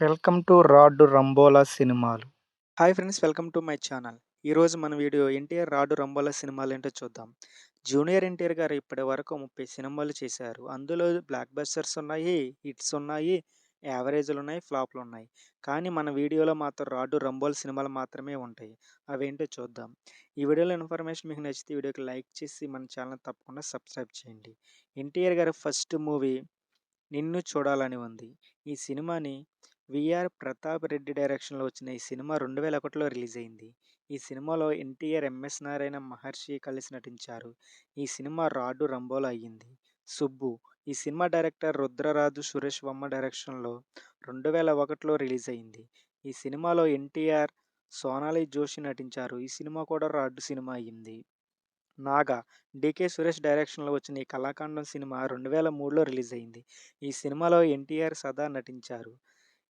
Welcome to 'rod రంబోలా' సినిమాలు. Hi friends, welcome to my channel. ఈరోజు మన వీడియో 'ఎన్టీఆర్ రాడు రంబోల' సినిమాలేంటో చూద్దాం. జూనియర్ ఎన్టీఆర్ గారు ఇప్పటివరకు 30 సినిమాలు చేశారు. అందులో బ్లాక్ బస్టర్స్ ఉన్నాయి, హిట్స్ ఉన్నాయి, యావరేజ్‌లున్నాయి, ఫ్లాప్‌లున్నాయి. కానీ మన వీడియోలో మాత్రం 'రాడు రంబోల' సినిమాలు మాత్రమే ఉంటాయి. అవేంటో చూద్దాం. ఈ వీడియోలో ఇన్ఫర్మేషన్ మీకు నచ్చితే ఈ వీడియోకి లైక్ చేసి మన ఛానల్ తప్పకుండా సబ్స్క్రైబ్ చేయండి. ఎన్టీఆర్ గారి ఫస్ట్ మూవీ 'నిన్ను చూడాలని ఉంది'. ఈ సినిమాని విఆర్ ప్రతాప్ రెడ్డి డైరెక్షన్‌లో వచ్చిన ఈ సినిమా 2001లో రిలీజ్ అయింది. ఈ సినిమాలో ఎన్టీఆర్, ఎంఎస్ నారాయణ, మహర్షి కలిసి నటించారు. ఈ సినిమా 'రాడు రంబోలా' అయ్యింది. 'సుబ్బు' ఈ సినిమా డైరెక్టర్ రుద్రరాజు సురేష్ వర్మ డైరెక్షన్‌లో 2001లో రిలీజ్ అయింది. ఈ సినిమాలో ఎన్టీఆర్, సోనాలి జోషి నటించారు. ఈ సినిమా కూడా రాడ్ సినిమా అయ్యింది. 'నాగా' డీకే సురేష్ డైరెక్షన్‌లో వచ్చిన ఈ కళాఖండం సినిమా 2003లో రిలీజ్ అయింది. ఈ సినిమాలో ఎన్టీఆర్, సదా నటించారు.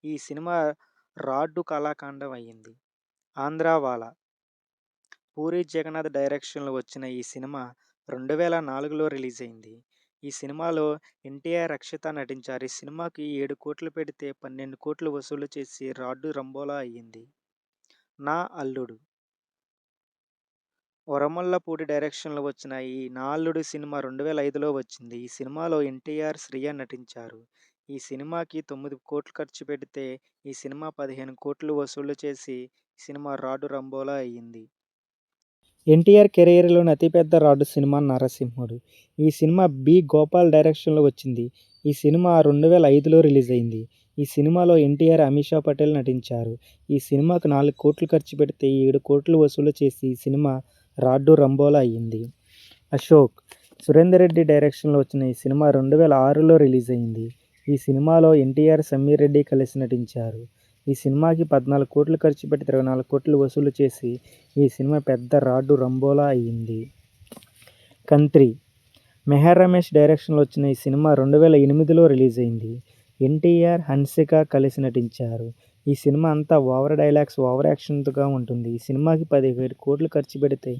ఈ సినిమా రాడ్డు కళాఖండం అయ్యింది. 'ఆంధ్రావాలా' పూరి జగన్నాథ్ డైరెక్షన్‌లో వచ్చిన ఈ సినిమా 2004లో రిలీజ్ అయింది. ఈ సినిమాలో ఎన్టీఆర్, రక్షిత నటించారు. ఈ సినిమాకి 7,00,00,000 పెడితే 12,00,00,000 వసూలు చేసి రాడ్డు రంబోలా అయ్యింది. 'నా అల్లుడు' వరమల్లపూడి డైరెక్షన్‌లో వచ్చిన ఈ 'నా అల్లుడు' సినిమా 2005లో వచ్చింది. ఈ సినిమాలో ఎన్టీఆర్, శ్రియ నటించారు. ఈ సినిమాకి 9,00,00,000 ఖర్చు పెడితే ఈ సినిమా 15,00,00,000 వసూలు చేసి ఈ సినిమా రాడు రంబోలా అయ్యింది. ఎన్టీఆర్ కెరీర్‌లోని అతిపెద్ద రాడ్డు సినిమా 'నరసింహుడు'. ఈ సినిమా బి. గోపాల్ డైరెక్షన్‌లో వచ్చింది. ఈ సినిమా 2005లో రిలీజ్ అయింది. ఈ సినిమాలో ఎన్టీఆర్, అమీషా పటేల్ నటించారు. ఈ సినిమాకు 4,00,00,000 ఖర్చు పెడితే 7,00,00,000 వసూలు చేసి ఈ సినిమా రాడ్డు రంబోలా అయ్యింది. 'అశోక్' సురేందర్ రెడ్డి డైరెక్షన్‌లో వచ్చిన ఈ సినిమా 2006లో రిలీజ్ అయింది. ఈ సినిమాలో ఎన్టీఆర్, సమీర్ రెడ్డి కలిసి నటించారు. ఈ సినిమాకి 14,00,00,000 ఖర్చు పెట్టి 24,00,00,000 వసూలు చేసి ఈ సినిమా పెద్ద రాడ్డు రంబోలా అయ్యింది. 'కంత్రి' మెహర్ రమేష్ డైరెక్షన్‌లో వచ్చిన ఈ సినిమా 2008లో రిలీజ్ అయింది. ఎన్టీఆర్, హన్సిక కలిసి నటించారు. ఈ సినిమా అంతా ఓవర్ డైలాగ్స్, ఓవర్ యాక్షన్‌గా ఉంటుంది. ఈ సినిమాకి 17,00,00,000 ఖర్చు పెడితే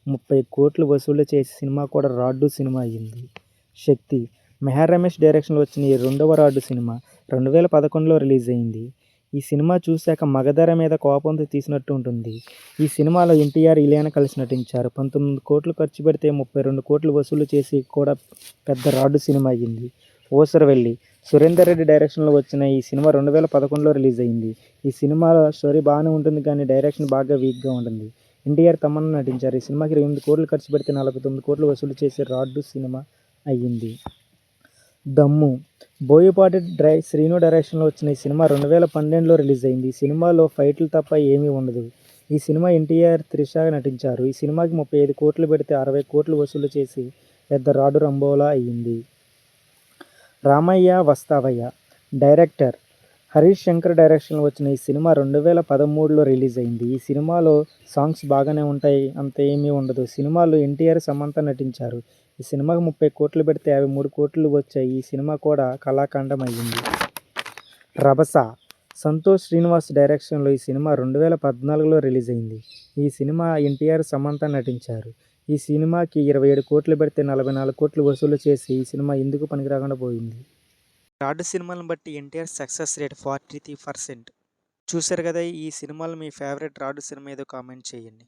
30,00,00,000 వసూలు చేసి సినిమా కూడా రాడ్డు సినిమా అయ్యింది. 'శక్తి' మెహర్ రమేష్ డైరెక్షన్‌లో వచ్చిన ఈ రెండవ రాడ్డు సినిమా 2011లో రిలీజ్ అయింది. ఈ సినిమా చూశాక మగధర మీద కోపంతో తీసినట్టు ఉంటుంది. ఈ సినిమాలో ఎన్టీఆర్, ఇలియాన కలిసి నటించారు. 19,00,00,000 ఖర్చు పెడితే 32,00,00,000 వసూలు చేసి కూడా పెద్ద రాడ్డు సినిమా అయ్యింది. 'ఊసరవెల్లి' సురేందర్ రెడ్డి డైరెక్షన్‌లో వచ్చిన ఈ సినిమా 2011లో రిలీజ్ అయింది. ఈ సినిమాలో స్టోరీ బాగానే ఉంటుంది కానీ డైరెక్షన్ బాగా వీక్‌గా ఉంటుంది. ఎన్టీఆర్, తమన్నా నటించారు. ఈ సినిమాకి 8,00,00,000 ఖర్చు పెడితే 49,00,00,000 వసూలు చేసి రాడ్డు సినిమా అయ్యింది. 'దమ్ము' బోయపాటి శ్రీను డైరెక్షన్‌లో వచ్చిన ఈ సినిమా 2012లో రిలీజ్ అయింది. ఈ సినిమాలో ఫైట్లు తప్ప ఏమీ ఉండదు. ఈ సినిమా ఎన్టీఆర్, త్రిష నటించారు. ఈ సినిమాకి 35,00,00,000 పెడితే 60,00,00,000 వసూలు చేసి పెద్ద రాడ్డు రంబోలా అయ్యింది. 'రామయ్య వస్తావయ్య' డైరెక్టర్ హరీష్ శంకర్ డైరెక్షన్‌లో వచ్చిన ఈ సినిమా 2013లో రిలీజ్ అయింది. ఈ సినిమాలో సాంగ్స్ బాగానే ఉంటాయి, అంత ఏమీ ఉండదు. సినిమాలో ఎన్టీఆర్, సమంత నటించారు. ఈ సినిమాకి 30,00,00,000 పెడితే 53,00,00,000 వచ్చాయి. ఈ సినిమా కూడా కళాఖండం అయ్యింది. 'రభస' సంతోష్ శ్రీనివాస్ డైరెక్షన్‌లో ఈ సినిమా 2014లో రిలీజ్ అయింది. ఈ సినిమా ఎన్టీఆర్, సమంత నటించారు. ఈ సినిమాకి 27,00,00,000 పెడితే 44,00,00,000 వసూలు చేసి ఈ సినిమా ఎందుకు పనికిరాకుండా పోయింది. రాడ్ సినిమాలను బట్టి ఎన్టీఆర్ సక్సెస్ రేట్ 43%. చూశారు కదా! ఈ సినిమాలో మీ ఫేవరెట్ రాడ్ సినిమా ఏదో కామెంట్ చేయండి.